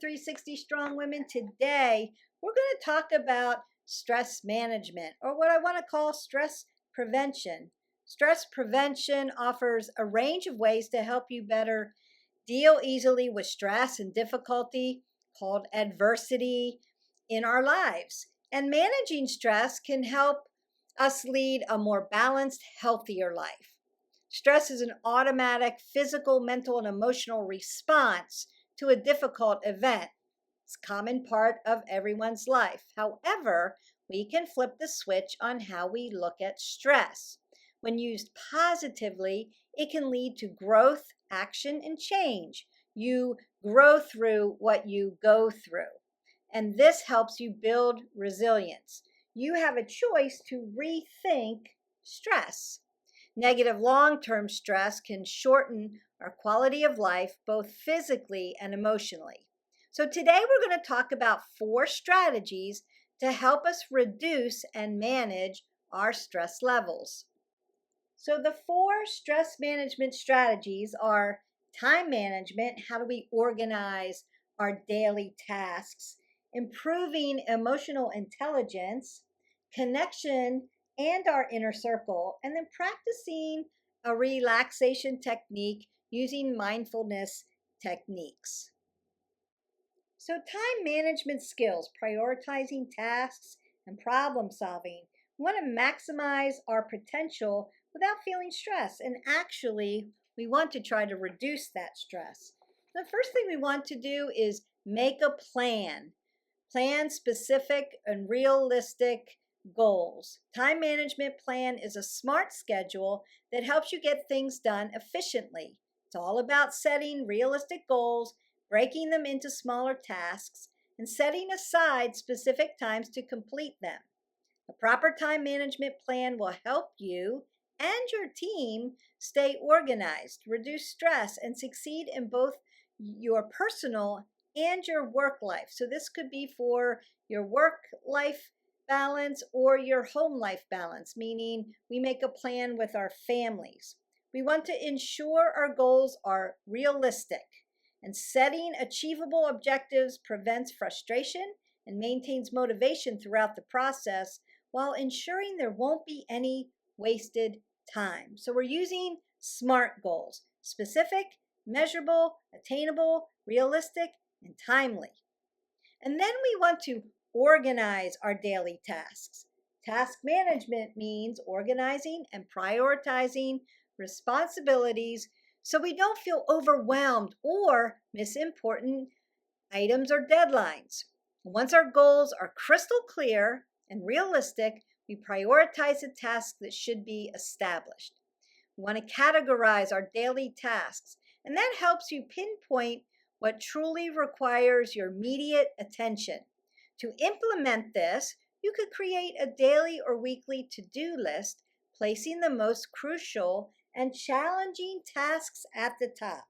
360 Strong Women. Today, we're going to talk about stress management, or what I want to call stress prevention. Stress prevention offers a range of ways to help you better deal easily with stress and difficulty, called adversity, in our lives. And managing stress can help us lead a more balanced, healthier life. Stress is an automatic physical, mental, and emotional response to a difficult event. It's a common part of everyone's life. However, we can flip the switch on how we look at stress. When used positively, it can lead to growth, action, and change. You grow through what you go through, and this helps you build resilience. You have a choice to rethink stress. Negative long-term stress can shorten our quality of life, both physically and emotionally. So today we're going to talk about 4 strategies to help us reduce and manage our stress levels. So the 4 stress management strategies are time management. How do we organize our daily tasks? Improving emotional intelligence, connection, and our inner circle, and then practicing a relaxation technique using mindfulness techniques. So time management skills, prioritizing tasks and problem solving. We want to maximize our potential without feeling stress, and actually we want to try to reduce that stress. The first thing we want to do is make a plan. Plan specific and realistic goals. Time management plan is a smart schedule that helps you get things done efficiently. It's all about setting realistic goals, breaking them into smaller tasks, and setting aside specific times to complete them. A proper time management plan will help you and your team stay organized, reduce stress, and succeed in both your personal and your work life. So this could be for your work life balance or your home life balance, meaning we make a plan with our families. We want to ensure our goals are realistic, and setting achievable objectives prevents frustration and maintains motivation throughout the process while ensuring there won't be any wasted time. So we're using SMART goals: specific, measurable, attainable, realistic, and timely. And then we want to organize our daily tasks. Task management means organizing and prioritizing responsibilities so we don't feel overwhelmed or miss important items or deadlines. Once our goals are crystal clear and realistic, we prioritize the tasks that should be established. We want to categorize our daily tasks, and that helps you pinpoint what truly requires your immediate attention. To implement this, you could create a daily or weekly to-do list, placing the most crucial and challenging tasks at the top.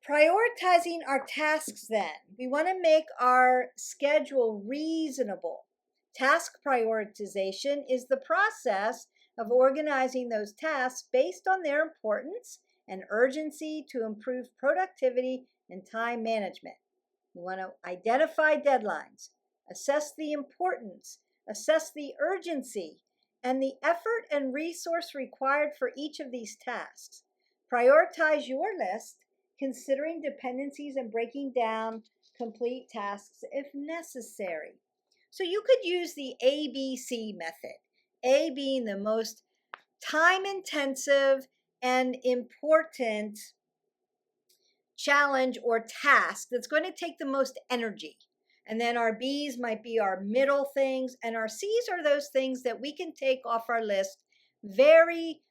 Prioritizing our tasks then. We want to make our schedule reasonable. Task prioritization is the process of organizing those tasks based on their importance and urgency to improve productivity and time management. We want to identify deadlines, assess the importance, assess the urgency, and the effort and resource required for each of these tasks. Prioritize your list, considering dependencies and breaking down complete tasks if necessary. So you could use the ABC method, A being the most time-intensive and important challenge or task that's going to take the most energy. And then our B's might be our middle things, and our C's are those things that we can take off our list very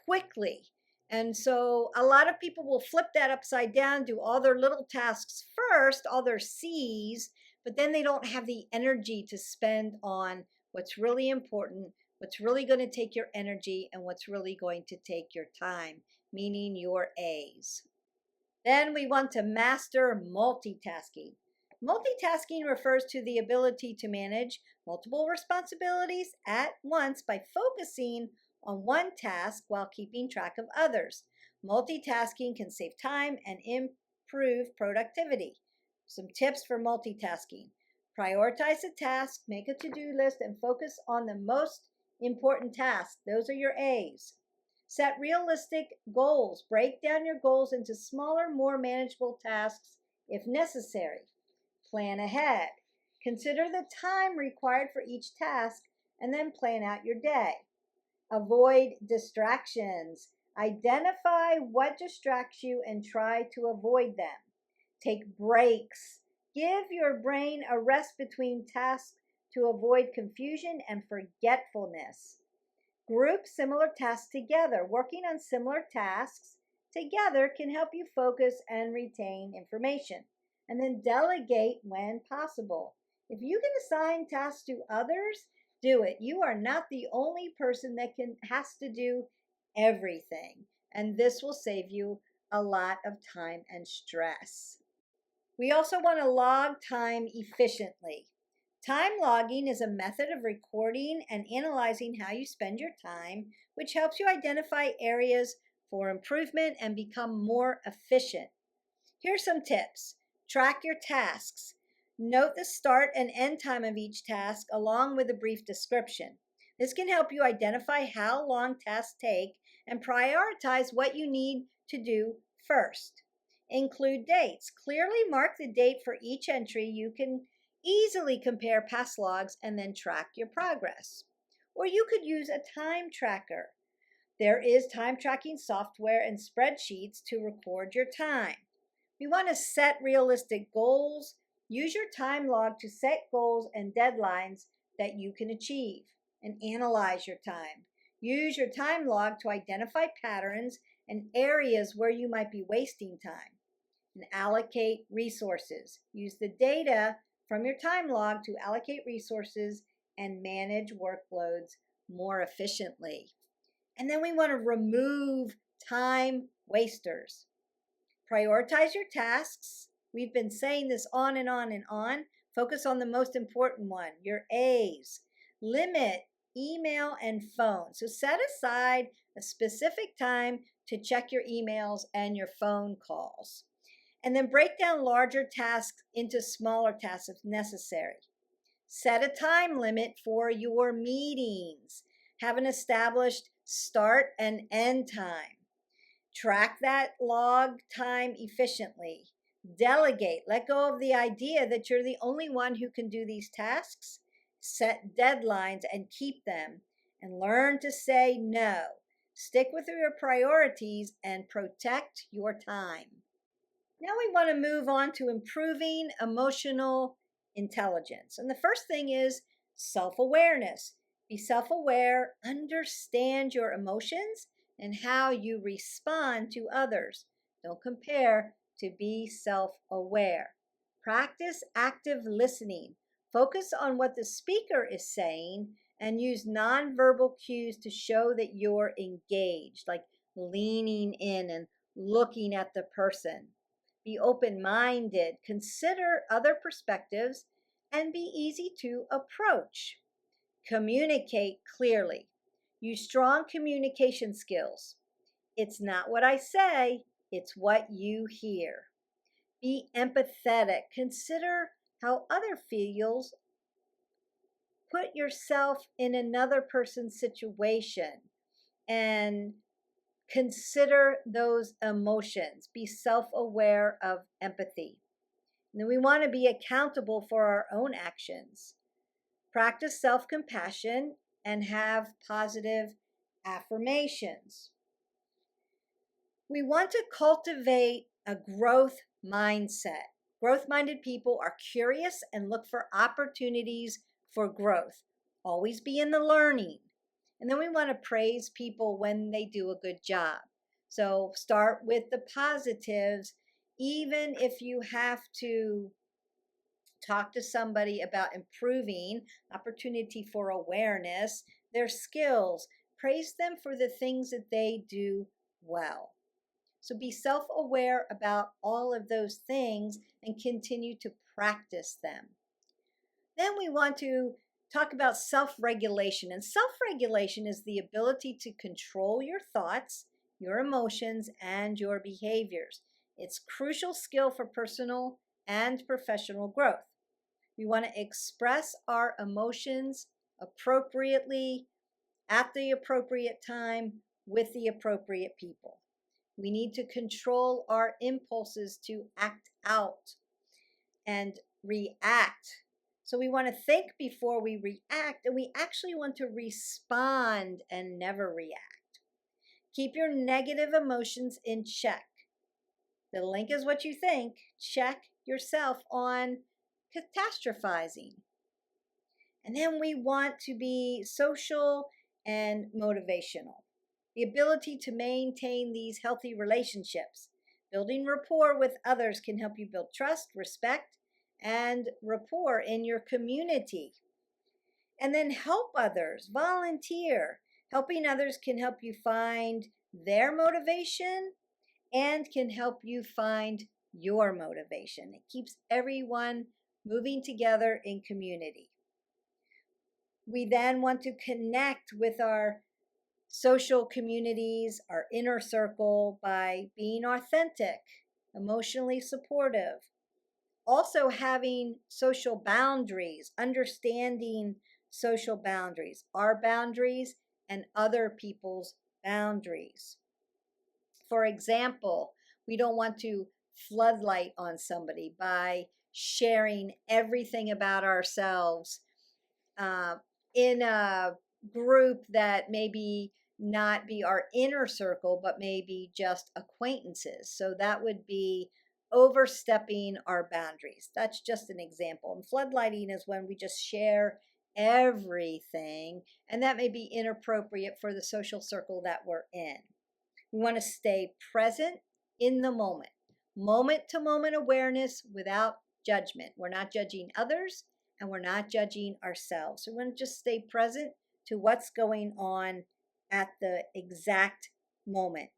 quickly. And so a lot of people will flip that upside down, do all their little tasks first, all their C's, but then they don't have the energy to spend on what's really important, what's really going to take your energy, and what's really going to take your time, meaning your A's. Then we want to master multitasking. Multitasking refers to the ability to manage multiple responsibilities at once by focusing on one task while keeping track of others. Multitasking can save time and improve productivity. Some tips for multitasking. Prioritize a task, make a to-do list, and focus on the most important tasks. Those are your A's. Set realistic goals. Break down your goals into smaller, more manageable tasks if necessary. Plan ahead. Consider the time required for each task and then plan out your day. Avoid distractions. Identify what distracts you and try to avoid them. Take breaks. Give your brain a rest between tasks to avoid confusion and forgetfulness. Group similar tasks together. Working on similar tasks together can help you focus and retain information. And then delegate when possible. If you can assign tasks to others, do it. You are not the only person that has to do everything. And this will save you a lot of time and stress. We also want to log time efficiently. Time logging is a method of recording and analyzing how you spend your time, which helps you identify areas for improvement and become more efficient. Here's some tips. Track your tasks. Note the start and end time of each task along with a brief description. This can help you identify how long tasks take and prioritize what you need to do first. Include dates. Clearly mark the date for each entry. You can easily compare past logs and then track your progress. Or you could use a time tracker. There is time tracking software and spreadsheets to record your time. We want to set realistic goals. Use your time log to set goals and deadlines that you can achieve and analyze your time. Use your time log to identify patterns and areas where you might be wasting time. And allocate resources. Use the data from your time log to allocate resources and manage workloads more efficiently. And then we want to remove time wasters. Prioritize your tasks. We've been saying this on and on and on. Focus on the most important one, your A's. Limit email and phone. So set aside a specific time to check your emails and your phone calls. And then break down larger tasks into smaller tasks if necessary. Set a time limit for your meetings. Have an established start and end time. Track that log time efficiently. Delegate. Let go of the idea that you're the only one who can do these tasks. Set deadlines and keep them. And learn to say no. Stick with your priorities and protect your time. Now we want to move on to improving emotional intelligence. And the first thing is self-awareness. Be self-aware, understand your emotions and how you respond to others. Don't compare, to be self-aware. Practice active listening. Focus on what the speaker is saying and use nonverbal cues to show that you're engaged, like leaning in and looking at the person. Be open-minded, consider other perspectives, and be easy to approach. Communicate clearly. Use strong communication skills. It's not what I say, it's what you hear. Be empathetic. Consider how others feel. Put yourself in another person's situation and consider those emotions. Be self-aware of empathy. And then we want to be accountable for our own actions. Practice self-compassion and have positive affirmations. We want to cultivate a growth mindset. Growth-minded people are curious and look for opportunities for growth. Always be in the learning. And then we want to praise people when they do a good job. So start with the positives, even if you have to talk to somebody about improving, opportunity for awareness, their skills. Praise them for the things that they do well. So be self-aware about all of those things and continue to practice them. Then we want to talk about self-regulation. And self-regulation is the ability to control your thoughts, your emotions, and your behaviors. It's a crucial skill for personal and professional growth. We want to express our emotions appropriately, at the appropriate time, with the appropriate people. We need to control our impulses to act out and react. So we want to think before we react, and we actually want to respond and never react. Keep your negative emotions in check. The link is what you think. Check yourself on catastrophizing. And then we want to be social and motivational. The ability to maintain these healthy relationships. Building rapport with others can help you build trust, respect, and rapport in your community. And then help others, volunteer. Helping others can help you find their motivation and can help you find your motivation. It keeps everyone moving together in community. We then want to connect with our social communities, our inner circle, by being authentic, emotionally supportive. Also having social boundaries, understanding social boundaries, our boundaries and other people's boundaries. For example, we don't want to floodlight on somebody by sharing everything about ourselves in a group that maybe not be our inner circle, but maybe just acquaintances. So that would be overstepping our boundaries. That's just an example. And floodlighting is when we just share everything, and that may be inappropriate for the social circle that we're in. We want to stay present in the moment to moment awareness without judgment. We're not judging others and we're not judging ourselves. So we want to just stay present to what's going on at the exact moment.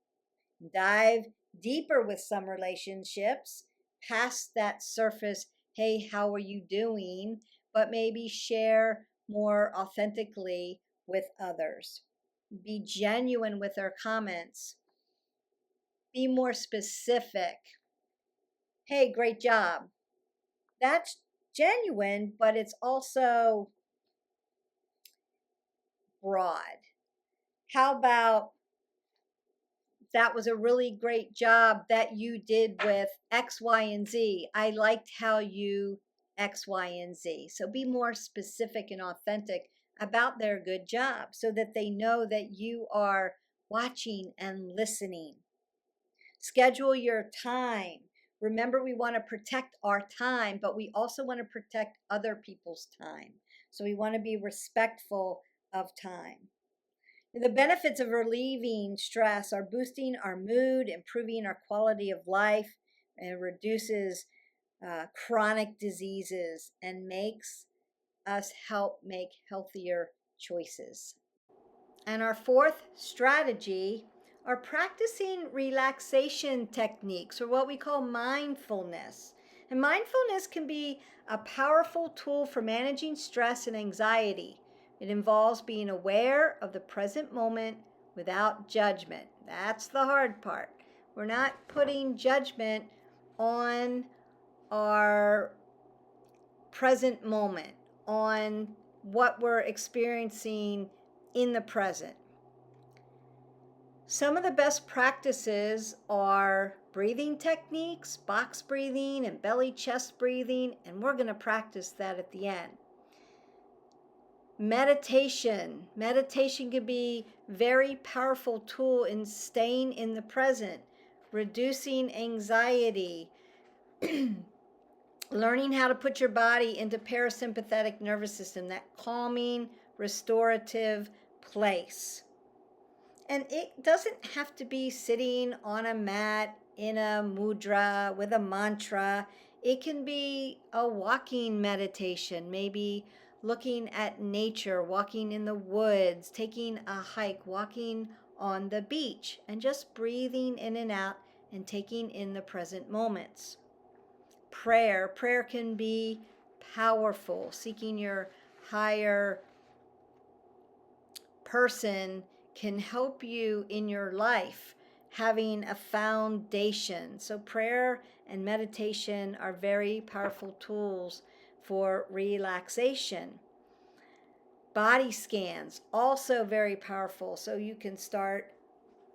Dive deeper with some relationships, past that surface, hey, how are you doing? But maybe share more authentically with others. Be genuine with our comments. Be more specific. Hey, great job. That's genuine, but it's also broad. How about, that was a really great job that you did with X, Y, and Z. I liked how you X, Y, and Z. So be more specific and authentic about their good job so that they know that you are watching and listening. Schedule your time. Remember, we want to protect our time, but we also want to protect other people's time. So we want to be respectful of time. The benefits of relieving stress are boosting our mood, improving our quality of life, and reduces chronic diseases and makes us help make healthier choices. And our fourth strategy are practicing relaxation techniques, or what we call mindfulness. And mindfulness can be a powerful tool for managing stress and anxiety. It involves being aware of the present moment without judgment. That's the hard part. We're not putting judgment on our present moment, on what we're experiencing in the present. Some of the best practices are breathing techniques, box breathing and belly chest breathing, and we're going to practice that at the end. Meditation. Meditation can be a very powerful tool in staying in the present, reducing anxiety, learning how to put your body into parasympathetic nervous system, that calming, restorative place. And it doesn't have to be sitting on a mat in a mudra with a mantra. It can be a walking meditation, maybe looking at nature, walking in the woods, taking a hike, walking on the beach, and just breathing in and out and taking in the present moments. Prayer. Prayer can be powerful, seeking your higher person can help you in your life having a foundation. So, prayer and meditation are very powerful tools for relaxation. Body scans, also very powerful. So, you can start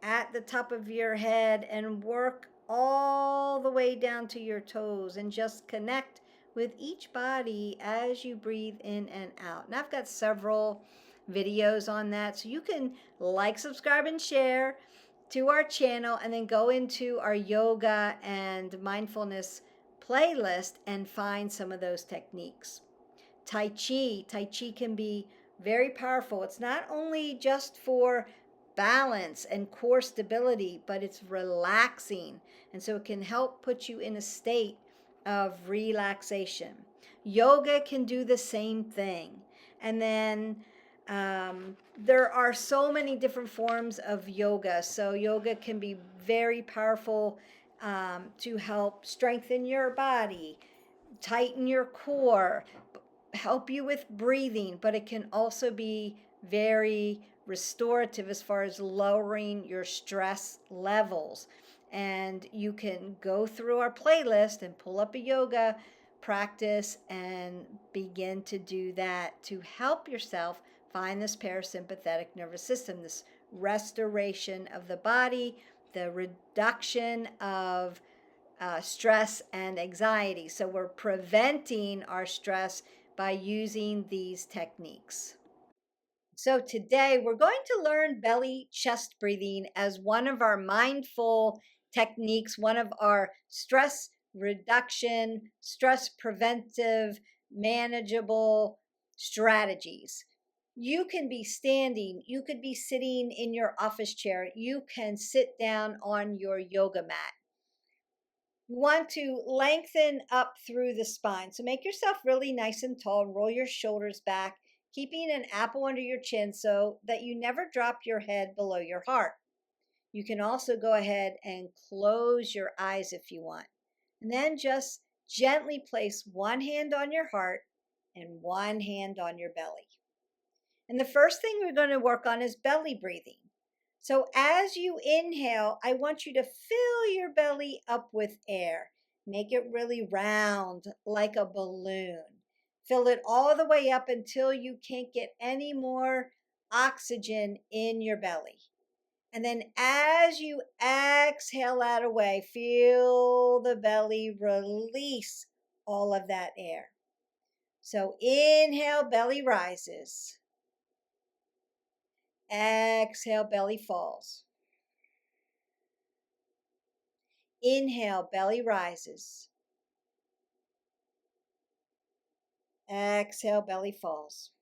at the top of your head and work all the way down to your toes and just connect with each body as you breathe in and out. And I've got several videos on that. So you can like, subscribe, and share to our channel, and then go into our yoga and mindfulness playlist and find some of those techniques. Tai Chi. Tai Chi can be very powerful. It's not only just for balance and core stability, but it's relaxing. And so it can help put you in a state of relaxation. Yoga can do the same thing. And then there are so many different forms of yoga. So yoga can be very powerful to help strengthen your body, tighten your core, help you with breathing, but it can also be very restorative as far as lowering your stress levels. And you can go through our playlist and pull up a yoga practice and begin to do that to help yourself find this parasympathetic nervous system, this restoration of the body, the reduction of stress and anxiety. So we're preventing our stress by using these techniques. So today we're going to learn belly chest breathing as one of our mindful techniques, one of our stress reduction, stress preventive, manageable strategies. You can be standing, you could be sitting in your office chair, you can sit down on your yoga mat. You want to lengthen up through the spine. So make yourself really nice and tall. Roll your shoulders back, keeping an apple under your chin so that you never drop your head below your heart. You can also go ahead and close your eyes if you want. And then just gently place one hand on your heart and one hand on your belly. And the first thing we're going to work on is belly breathing. So as you inhale, I want you to fill your belly up with air. Make it really round like a balloon. Fill it all the way up until you can't get any more oxygen in your belly. And then as you exhale that away, feel the belly release all of that air. So inhale, belly rises. Exhale, belly falls. Inhale, belly rises. Exhale, belly falls.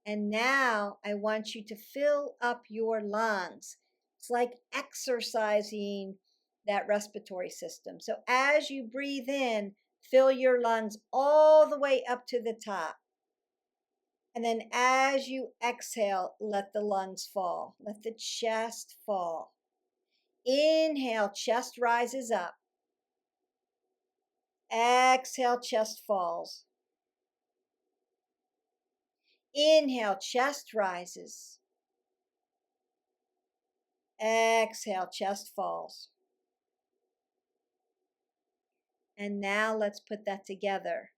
And now I want you to fill up your lungs. It's like exercising that respiratory system. So as you breathe in, fill your lungs all the way up to the top. And then as you exhale, let the lungs fall. Let the chest fall. Inhale, chest rises up. Exhale, chest falls. Inhale, chest rises. Exhale, chest falls. And now let's put that together.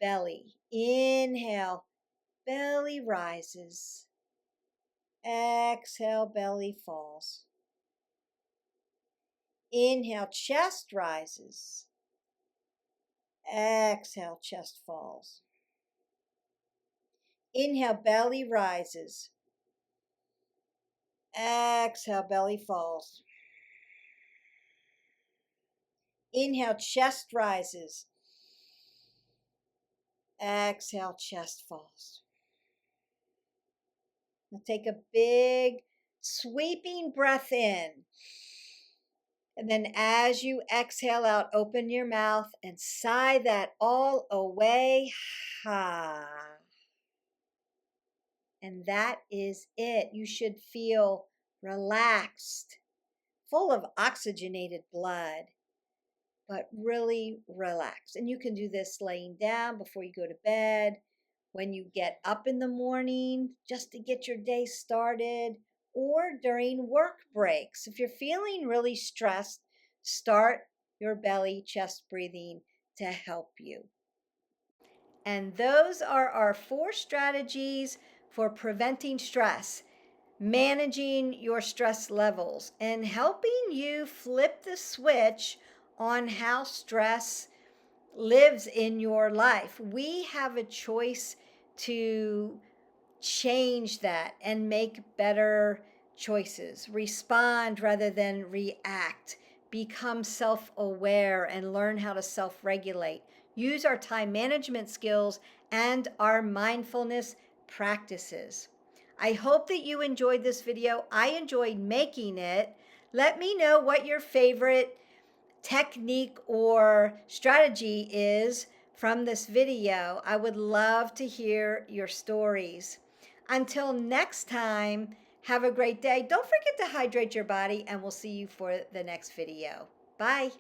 Belly. Inhale, belly rises. Exhale, belly falls. Inhale, chest rises. Exhale, chest falls. Inhale, belly rises. Exhale, belly falls. Inhale, chest rises. Exhale, chest falls. Now take a big sweeping breath in. And then as you exhale out, open your mouth and sigh that all away. Ha. And that is it. You should feel relaxed, full of oxygenated blood, but really relaxed. And you can do this laying down before you go to bed, when you get up in the morning, just to get your day started, or during work breaks. If you're feeling really stressed, start your belly chest breathing to help you. And those are our 4 strategies for preventing stress, managing your stress levels, and helping you flip the switch on how stress lives in your life. We have a choice to change that and make better choices, respond rather than react, become self aware, and learn how to self regulate. Use our time management skills and our mindfulness practices. I hope that you enjoyed this video. I enjoyed making it. Let me know what your favorite technique or strategy is from this video. I would love to hear your stories. Until next time, have a great day. Don't forget to hydrate your body, and we'll see you for the next video. Bye.